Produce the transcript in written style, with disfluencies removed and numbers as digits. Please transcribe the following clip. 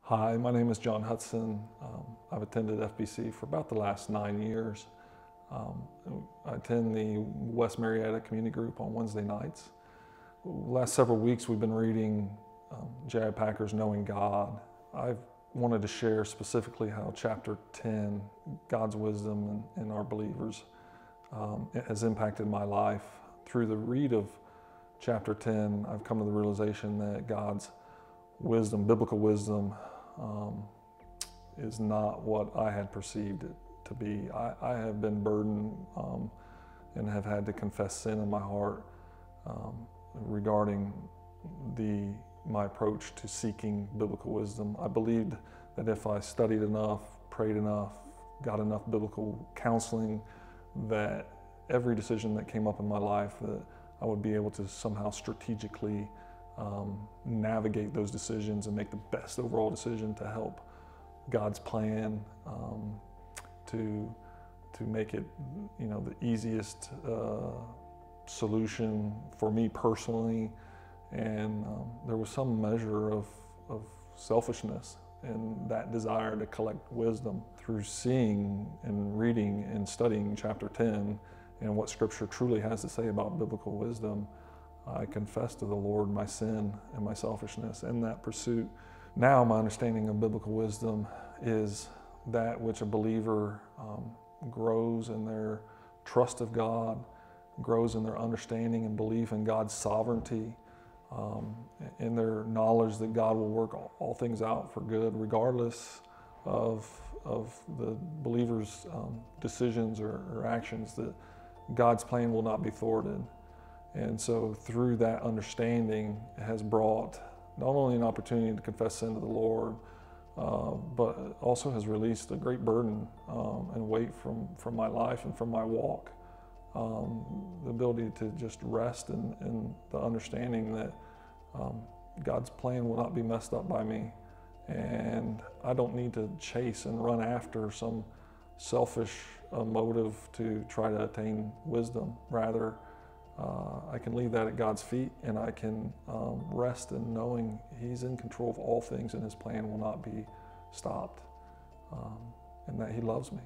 Hi, my name is John Hudson. I've attended FBC for about the last 9 years. I attend the West Marietta Community Group on Wednesday nights. The last several weeks we've been reading J.I. Packer's Knowing God. I've wanted to share specifically how chapter 10, God's wisdom in our believers, it has impacted my life. Through the read of chapter 10, I've come to the realization that God's wisdom, biblical wisdom, is not what I had perceived it to be. I have been burdened and have had to confess sin in my heart regarding my approach to seeking biblical wisdom. I believed that if I studied enough, prayed enough, got enough biblical counseling, that every decision that came up in my life, that I would be able to somehow strategically navigate those decisions and make the best overall decision to help God's plan to make it, the easiest solution for me personally. And there was some measure of selfishness in that desire to collect wisdom. Through seeing and reading and studying chapter 10 and what Scripture truly has to say about biblical wisdom, I confess to the Lord my sin and my selfishness in that pursuit. Now my understanding of biblical wisdom is that which a believer grows in their trust of God, grows in their understanding and belief in God's sovereignty, in their knowledge that God will work all things out for good, regardless of the believer's decisions or actions, that God's plan will not be thwarted. And so through that understanding, it has brought not only an opportunity to confess sin to the Lord, but also has released a great burden and weight from my life and from my walk. The ability to just rest in the understanding that God's plan will not be messed up by me. And I don't need to chase and run after some selfish motive to try to attain wisdom. Rather, I can leave that at God's feet, and I can rest in knowing He's in control of all things and His plan will not be stopped, and that He loves me.